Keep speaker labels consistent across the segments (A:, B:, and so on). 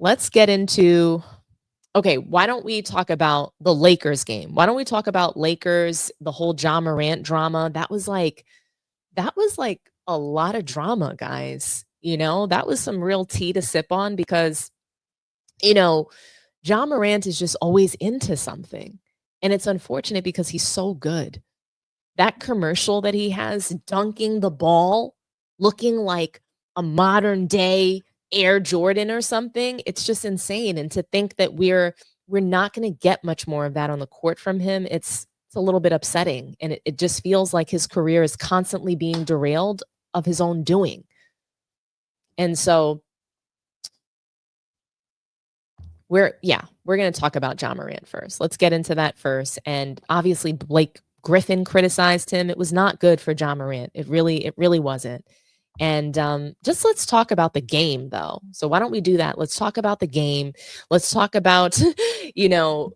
A: let's get into okay, why don't we talk about the Lakers game? Why don't we talk about Lakers, the whole Ja Morant drama? That was like a lot of drama, guys. That was some real tea to sip on because, you know, Ja Morant is just always into something. And it's unfortunate because he's so good. That commercial that he has dunking the ball, looking like a modern day Air Jordan or something, it's just insane. And to think that we're not going to get much more of that on the court from him, it's a little bit upsetting. And it just feels like his career is constantly being derailed of his own doing. And so we're going to talk about Ja Morant first. Let's get into that first. And obviously Blake Griffin criticized him. It was not good for Ja Morant. It really wasn't. And just let's talk about the game though. So why don't we do that? Let's talk about the game. Let's talk about you know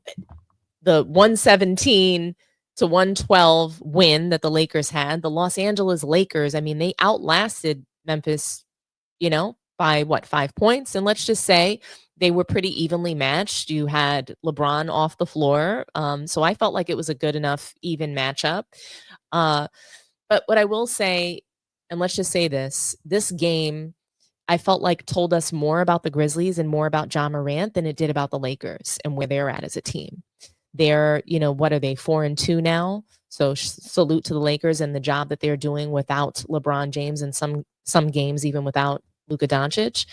A: the 117 to 112 win that the Lakers had. The Los Angeles Lakers, I mean, they outlasted Memphis, by what, 5 points? And let's just say they were pretty evenly matched. You had LeBron off the floor. So I felt like it was a good enough, even matchup. Uh, but what I will say, and let's just say this game, I felt like told us more about the Grizzlies and more about Ja Morant than it did about the Lakers and where they're at as a team. They're, what are they, 4-2 now? So salute to the Lakers and the job that they're doing without LeBron James and some games even without Luka Doncic.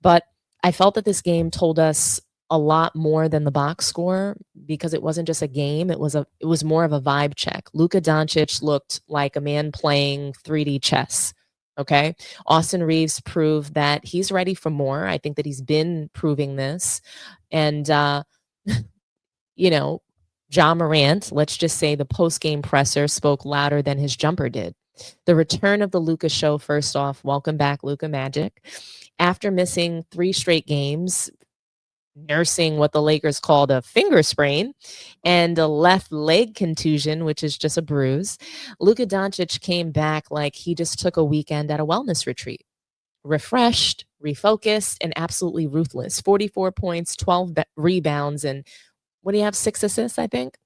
A: But I felt that this game told us a lot more than the box score because it wasn't just a game. It was more of a vibe check. Luka Doncic looked like a man playing 3D chess. Okay. Austin Reeves proved that he's ready for more. I think that he's been proving this. And you know, Ja Morant, let's just say the post-game presser spoke louder than his jumper did. The return of the Luka show, first off, welcome back, Luka Magic. After missing 3 straight games, nursing what the Lakers called a finger sprain and a left leg contusion, which is just a bruise, Luka Doncic came back like he just took a weekend at a wellness retreat. Refreshed, refocused, and absolutely ruthless. 44 points, 12 rebounds, and what do you have? 6 assists, I think.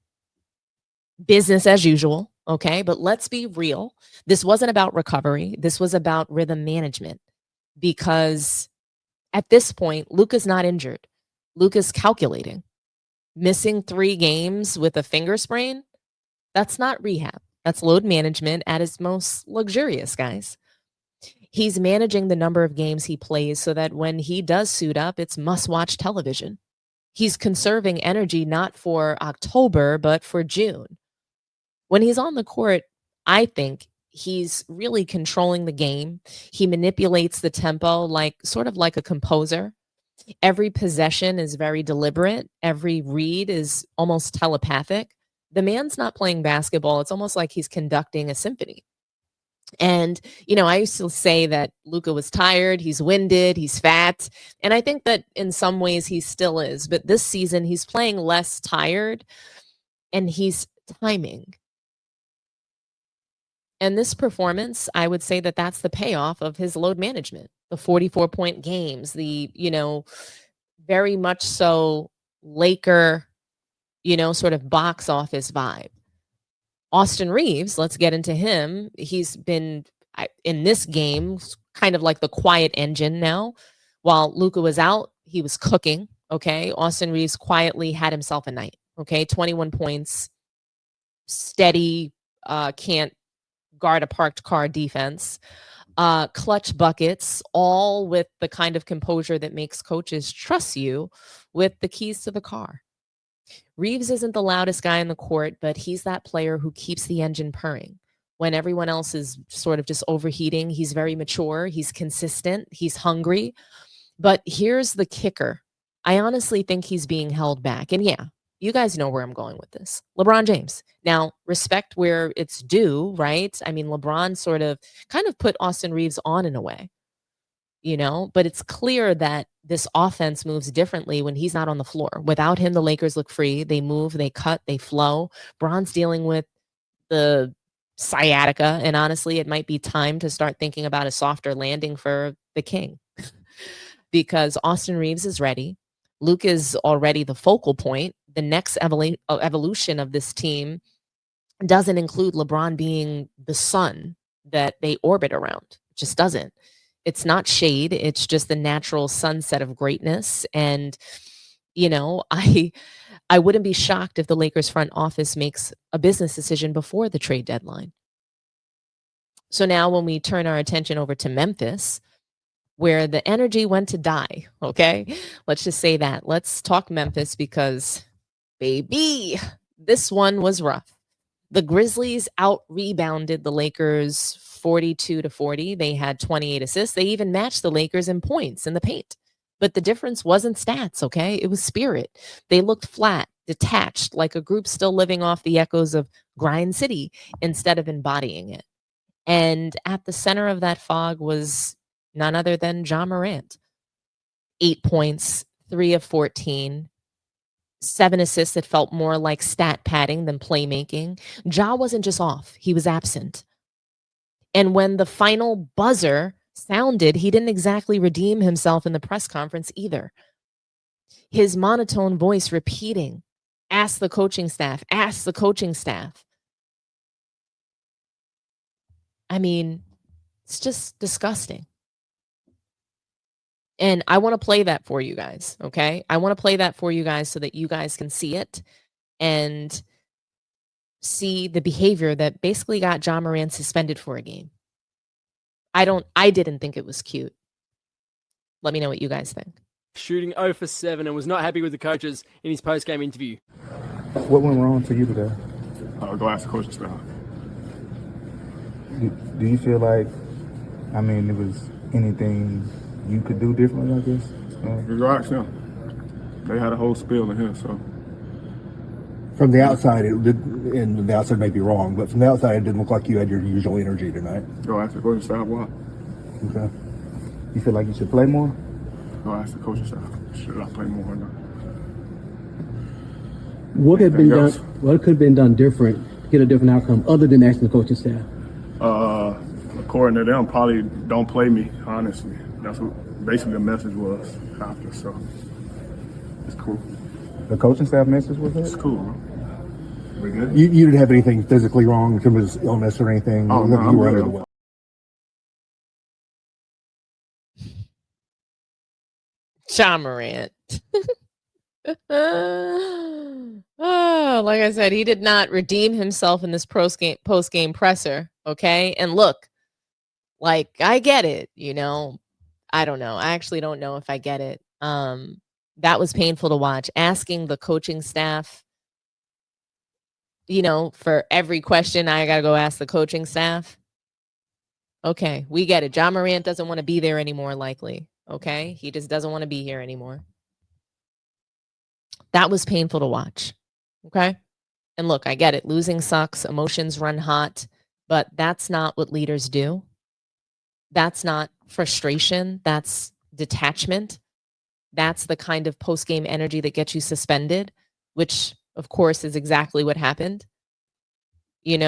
A: Business as usual. Okay. But let's be real. This wasn't about recovery. This was about rhythm management because at this point, Luka's not injured. Luka's calculating. Missing 3 games with a finger sprain, that's not rehab. That's load management at its most luxurious, guys. He's managing the number of games he plays so that when he does suit up, it's must watch television. He's conserving energy not for October, but for June. When he's on the court, I think he's really controlling the game. He manipulates the tempo like sort of like a composer. Every possession is very deliberate. Every read is almost telepathic. The man's not playing basketball. It's almost like he's conducting a symphony. And, I used to say that Luca was tired, he's winded, he's fat. And I think that in some ways he still is. But this season, he's playing less tired and he's timing. And this performance, I would say that that's the payoff of his load management, the 44-point games, the, very much so Laker, sort of box office vibe. Austin Reeves, let's get into him. He's been in this game kind of like the quiet engine now. While Luka was out, he was cooking. Okay. Austin Reeves quietly had himself a night. Okay. 21 points, steady, can't guard a parked car defense, clutch buckets, all with the kind of composure that makes coaches trust you with the keys to the car. Reeves isn't the loudest guy in the court, but he's that player who keeps the engine purring. When everyone else is sort of just overheating, he's very mature, he's consistent, he's hungry. But here's the kicker. I honestly think he's being held back. And yeah, you guys know where I'm going with this. LeBron James. Now, respect where it's due, right? I mean, LeBron sort of kind of put Austin Reeves on in a way, but it's clear that this offense moves differently when he's not on the floor. Without him, the Lakers look free. They move, they cut, they flow. Bron's dealing with the sciatica, and honestly, it might be time to start thinking about a softer landing for the king. because Austin Reeves is ready. Luke is already the focal point. The next evolution of this team doesn't include LeBron being the sun that they orbit around. It just doesn't. It's not shade. It's just the natural sunset of greatness. And, I wouldn't be shocked if the Lakers front office makes a business decision before the trade deadline. So now when we turn our attention over to Memphis, where the energy went to die, okay? Let's just say that. Let's talk Memphis because, baby, this one was rough. The Grizzlies out-rebounded the Lakers 42-40. They had 28 assists. They even matched the Lakers in points in the paint. But the difference wasn't stats, okay? It was spirit. They looked flat, detached, like a group still living off the echoes of Grind City instead of embodying it. And at the center of that fog was none other than Ja Morant. 8 points, 3 of 14, 7 assists that felt more like stat padding than playmaking. Ja wasn't just off, he was absent. And when the final buzzer sounded, he didn't exactly redeem himself in the press conference either. His monotone voice repeating, ask the coaching staff, ask the coaching staff. I mean, it's just disgusting. And I want to play that for you guys, okay? I want to play that for you guys so that you guys can see it and see the behavior that basically got Ja Morant suspended for a game. I didn't think it was cute. Let me know what you guys think.
B: Shooting 0 for 7 and was not happy with the coaches in his post-game interview.
C: What went wrong for you today?
D: Go ask the coaching staff.
C: Do you feel like, there was anything you could do differently, I guess?
D: You go ask them. They had a whole spiel in here, so.
C: From the outside, and the outside may be wrong, but from the outside, it didn't look like you had your usual energy tonight.
D: Go ask the coaching staff why.
C: Okay. You feel like you should play more?
D: Go ask the coaching staff. Should I play more or not?
E: What could have been done different to get a different outcome other than asking the coaching staff?
D: According to them, probably don't play me, honestly. That's what basically the message was after, so it's cool.
C: The coaching staff message was it?
D: It's cool, bro. We good?
C: You didn't have anything physically wrong in terms of illness or anything?
D: Oh, no,
C: you were
D: I'm
C: under
D: good.
C: the weather.
A: Ja Morant. Like I said, he did not redeem himself in this post-game presser, okay? And look, like, I get it, I don't know. I actually don't know if I get it. That was painful to watch. Asking the coaching staff, for every question, I got to go ask the coaching staff. Okay, we get it. Ja Morant doesn't want to be there anymore, likely. Okay, he just doesn't want to be here anymore. That was painful to watch. Okay, and look, I get it. Losing sucks. Emotions run hot, but that's not what leaders do. That's not frustration. That's detachment. That's the kind of post-game energy that gets you suspended, which, of course, is exactly what happened. It's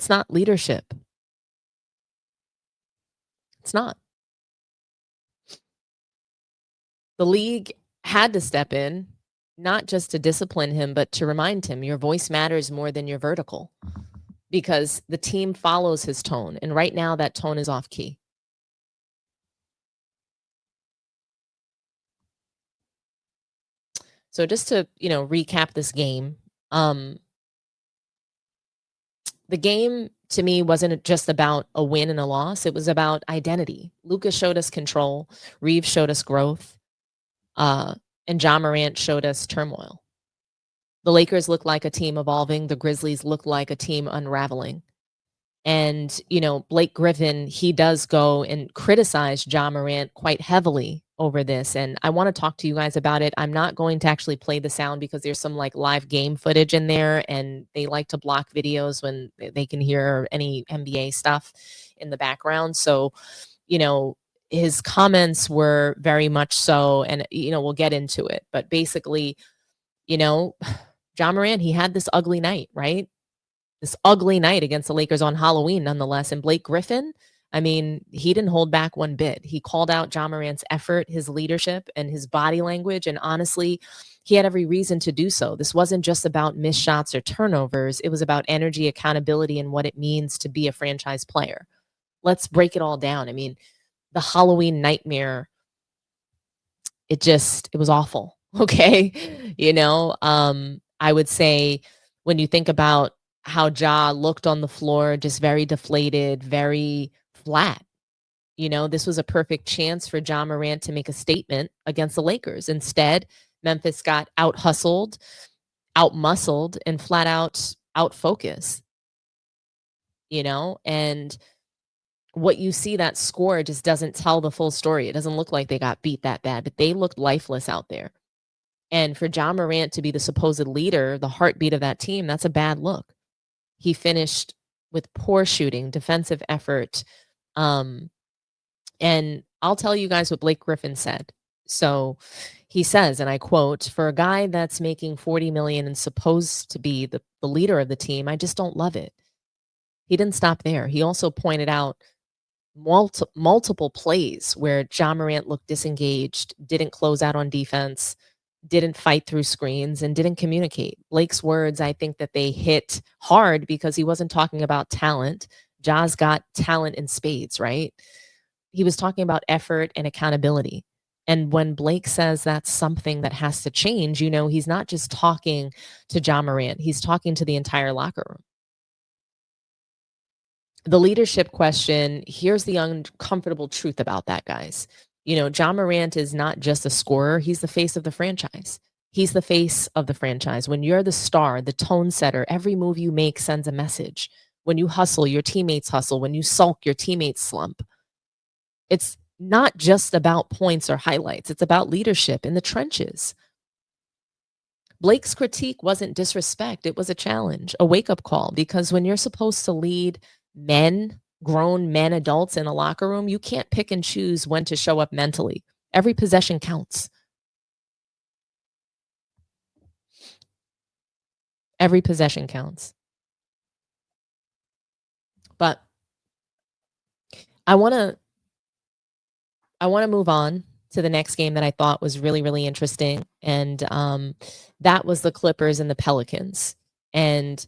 A: not leadership. It's not. The league had to step in, not just to discipline him, but to remind him your voice matters more than your vertical, because the team follows his tone. And right now that tone is off key. So just to, recap this game, the game to me wasn't just about a win and a loss. It was about identity. Luka showed us control. Reeves showed us growth. And Ja Morant showed us turmoil. The Lakers looked like a team evolving. The Grizzlies looked like a team unraveling. And, Blake Griffin, he does go and criticize Ja Morant quite heavily over this. And I want to talk to you guys about it. I'm not going to actually play the sound because there's some live game footage in there, and they like to block videos when they can hear any NBA stuff in the background. So, his comments were very much so, and, we'll get into it. But basically, Ja Morant, he had this ugly night, right? This ugly night against the Lakers on Halloween, nonetheless. And Blake Griffin, I mean, he didn't hold back one bit. He called out Ja Morant's effort, his leadership, and his body language. And honestly, he had every reason to do so. This wasn't just about missed shots or turnovers. It was about energy, accountability, and what it means to be a franchise player. Let's break it all down. I mean, the Halloween nightmare, it was awful. Okay. I would say when you think about how Ja looked on the floor, just very deflated, very flat. This was a perfect chance for Ja Morant to make a statement against the Lakers. Instead, Memphis got out hustled, out muscled, and flat out focused. And what you see, that score just doesn't tell the full story. It doesn't look like they got beat that bad, but they looked lifeless out there. And for Ja Morant to be the supposed leader, the heartbeat of that team, that's a bad look. He finished with poor shooting, defensive effort. And I'll tell you guys what Blake Griffin said. So he says, and I quote, "For a guy that's making $40 million and supposed to be the leader of the team, I just don't love it." He didn't stop there. He also pointed out multiple plays where Ja Morant looked disengaged, didn't close out on defense, didn't fight through screens, and didn't communicate. Blake's words, I think that they hit hard because he wasn't talking about talent. Ja's got talent in spades, right? He was talking about effort and accountability. And when Blake says that's something that has to change, he's not just talking to Ja Morant, he's talking to the entire locker room. The leadership question, here's the uncomfortable truth about that, guys. Ja Morant is not just a scorer, he's the face of the franchise. He's the face of the franchise. When you're the star, the tone setter, every move you make sends a message. When you hustle, your teammates hustle. When you sulk, your teammates slump. It's not just about points or highlights. It's about leadership in the trenches. Blake's critique wasn't disrespect. It was a challenge, a wake-up call, because when you're supposed to lead grown men, adults in a locker room, you can't pick and choose when to show up mentally. Every possession counts. Every possession counts. But I want to move on to the next game that I thought was really, really interesting. And that was the Clippers and the Pelicans. And,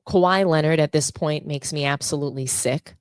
A: Kawhi Leonard at this point makes me absolutely sick.